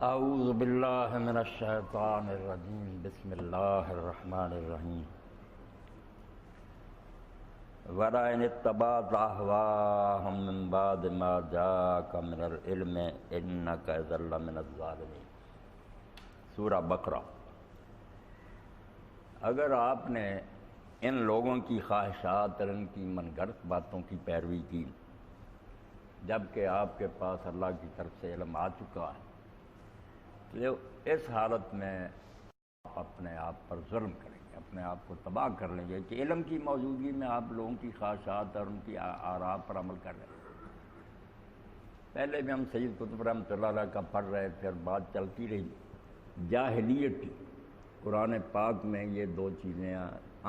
اعوذ باللہ من الشیطان الرجیم بسم اللہ الرحمن الرحیم وَلَئِنِ اتَّبَعْتَ أَهْوَاءَهُم مِّن بَعْدِ مَا جَاءَكَ مِنَ الْعِلْمِ إِنَّكَ إِذًا لَّمِنَ الظَّالِمِينَ۔ سورہ بقرہ۔ اگر آپ نے ان لوگوں کی خواہشات اور ان کی من گھڑت باتوں کی پیروی کی جبکہ آپ کے پاس اللہ کی طرف سے علم آ چکا ہے، تو اس حالت میں آپ اپنے آپ پر ظلم کریں گے، اپنے آپ کو تباہ کر لیں گے کہ علم کی موجودگی میں آپ لوگوں کی خواہشات اور ان کی آراء پر عمل کر رہے ہیں۔ پہلے بھی ہم سید قطب رحمۃ اللہ علیہ کا پڑھ رہے، پھر بات چلتی رہی جاہلیت کی۔ قرآن پاک میں یہ دو چیزیں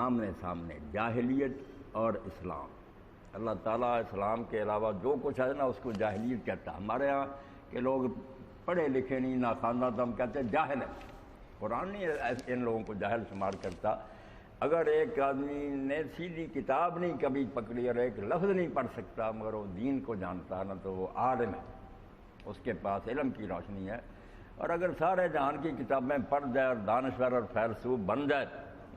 آمنے سامنے، جاہلیت اور اسلام۔ اللہ تعالیٰ اسلام کے علاوہ جو کچھ ہے نا اس کو جاہلیت کہتا ہے۔ ہمارے ہاں کے لوگ پڑھے لکھے نہیں، ناخواندہ، تو ہم کہتے ہیں جاہل ہے۔ قرآن نہیں ان لوگوں کو جاہل شمار کرتا۔ اگر ایک آدمی نے سیدھی کتاب نہیں کبھی پکڑی اور ایک لفظ نہیں پڑھ سکتا مگر وہ دین کو جانتا ہے نا، تو وہ عالم ہے، اس کے پاس علم کی روشنی ہے۔ اور اگر سارے جہان کی کتابیں پڑھ جائے اور دانشور اور فیلسوف بن جائے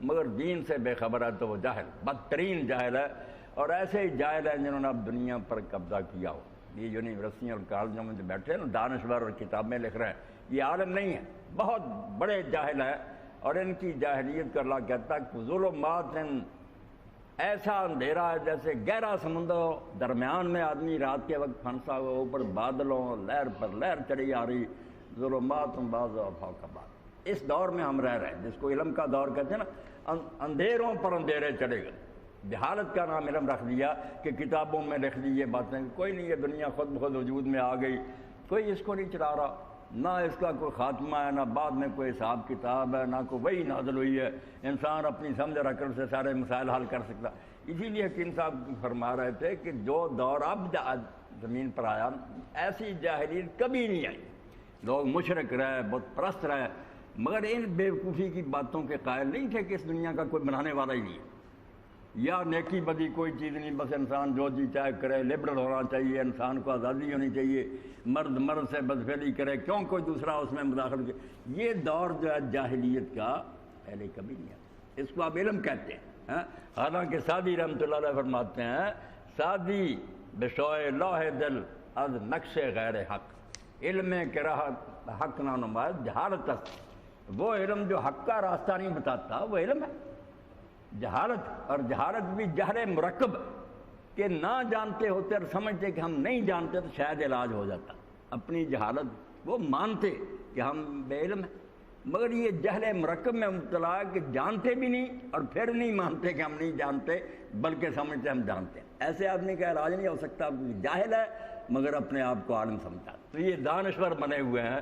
مگر دین سے بے خبر ہے، تو وہ جاہل، بدترین جاہل ہے۔ اور ایسے ہی جاہل ہیں جنہوں نے اب دنیا پر قبضہ کیا ہو۔ یہ یونیورسٹیوں اور کالجوں میں جو بیٹھے ہیں نا، دانشور اور کتابیں لکھ رہے ہیں، یہ عالم نہیں ہیں، بہت بڑے جاہل ہیں۔ اور ان کی جاہلیت کا اللہ کہتا ہے کہ ظلمات، ایسا اندھیرا ہے جیسے گہرا سمندر ہو، درمیان میں آدمی رات کے وقت پھنسا ہوا، اوپر بادلوں لہر پر لہر چڑھی آ رہی، ظلمات بعض فوق بعض۔ اس دور میں ہم رہ رہے ہیں جس کو علم کا دور کہتے ہیں نا، اندھیروں پر اندھیرے چڑھے گئے۔ جہالت کا نام علم رکھ دیا کہ کتابوں میں لکھ دی یہ باتیں، کوئی نہیں، یہ دنیا خود بخود وجود میں آ گئی، کوئی اس کو نہیں چلا رہا، نہ اس کا کوئی خاتمہ ہے، نہ بعد میں کوئی حساب کتاب ہے، نہ کوئی وحی نازل ہوئی ہے۔ انسان اپنی سمجھ اور عقل سے سارے مسائل حل کر سکتا۔ اسی لیے حکیم صاحب فرما رہے تھے کہ جو دور اب زمین پر آیا، ایسی جاہلیت کبھی نہیں آئی۔ لوگ مشرک رہے، بت پرست رہے، مگر ان بیوقوفی کی باتوں کے قائل نہیں تھے کہ اس دنیا کا کوئی بنانے والا ہی نہیں ہے، یا نیکی بدی کوئی چیز نہیں، بس انسان جو جی چاہے کرے، لبرل ہونا چاہیے، انسان کو آزادی ہونی چاہیے، مرد مرد سے بدفعلی کرے، کیوں کوئی دوسرا اس میں مداخلت کرے۔ یہ دور جو ہے جاہلیت کا پہلے کبھی نہیں ہے، اس کو آپ علم کہتے ہیں۔ حالانکہ سعدی رحمۃ اللہ علیہ فرماتے ہیں، سعدی بشوئے لوح دل از نقش غیر حق، علم کے راہ حق نہ نمائد جہالت است۔ وہ علم جو حق کا راستہ نہیں بتاتا وہ علم ہے۔ جہالت، اور جہالت بھی جہل مرکب، کہ نہ جانتے ہوتے اور سمجھتے کہ ہم نہیں جانتے تو شاید علاج ہو جاتا۔ اپنی جہالت وہ مانتے کہ ہم بے علم ہیں، مگر یہ جہل مرکب میں مبتلا ہے کہ جانتے بھی نہیں اور پھر نہیں مانتے کہ ہم نہیں جانتے بلکہ سمجھتے ہم جانتے ہیں۔ ایسے آدمی کا علاج نہیں ہو سکتا، جاہل ہے مگر اپنے آپ کو عالم سمجھتا۔ تو یہ دانشور بنے ہوئے ہیں،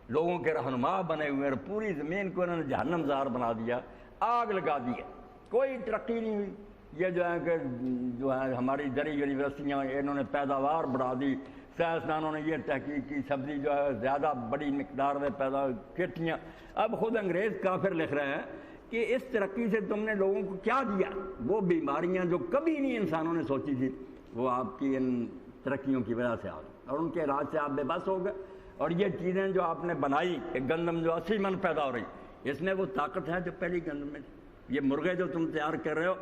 لوگوں کے رہنما بنے ہوئے ہیں، اور پوری زمین کو انہوں نے جہنم زار بنا دیا، آگ لگا دی ہے، کوئی ترقی نہیں ہوئی۔ یہ جو ہے کہ ہماری دیہی یونیورسٹیاں، انہوں نے پیداوار بڑھا دی، سائنسدانوں نے یہ تحقیق کی، سبزی جو ہے زیادہ بڑی مقدار میں پیدا، کھیتیاں۔ اب خود انگریز کافر لکھ رہے ہیں کہ اس ترقی سے تم نے لوگوں کو کیا دیا؟ وہ بیماریاں جو کبھی نہیں انسانوں نے سوچی تھی وہ آپ کی ان ترقیوں کی وجہ سے آ گئی، اور ان کے علاج سے آپ بے بس ہو گئے۔ اور یہ چیزیں جو آپ نے بنائی کہ گندم جو 80 من پیدا ہو رہی، اس میں وہ طاقت ہے جو پہلی گندم میں تھی۔ یہ مرغے جو تم تیار کر رہے ہو،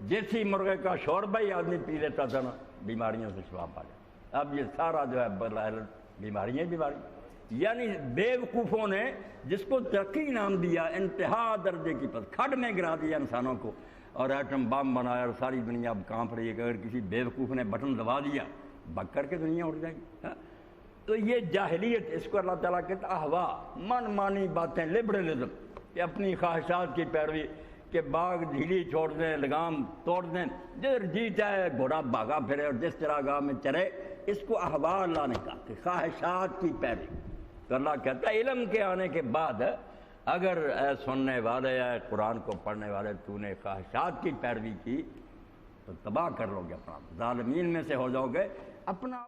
جیسی مرغے کا شوربہ ہی آدمی پی لیتا تھا نا، بیماریوں سے شفا پا جائے۔ اب یہ سارا جو ہے بیماریاں بیماری، یعنی بیوقوفوں نے جس کو ترقی نام دیا، انتہا درجے کی پس کھڈ میں گرا دیا انسانوں کو، اور ایٹم بم بنایا، اور ساری دنیا اب کانپ رہی ہے کہ اگر کسی بیوقوف نے بٹن دبا دیا بک کر کے دنیا اٹھ جائے گی۔ تو یہ جاہلیت، اس کو اللہ تعالیٰ کہتا ہے احوا، من مانی باتیں، لبرلزم، کہ اپنی خواہشات کی پیروی، کہ باغ ڈھیلی چھوڑ دیں، لگام توڑ دیں، جدھر جی چاہے گھوڑا بھاگا پھرے اور جس طرح گاہ میں چرے، اس کو احوا اللہ نے کہا کہ خواہشات کی پیروی۔ تو اللہ کہتا ہے علم کے آنے کے بعد اگر اے سننے والے، اے قرآن کو پڑھنے والے، تو نے خواہشات کی پیروی کی تو تباہ کر لو گے، اپنا ظالمین میں سے ہو جاؤ گے، اپنا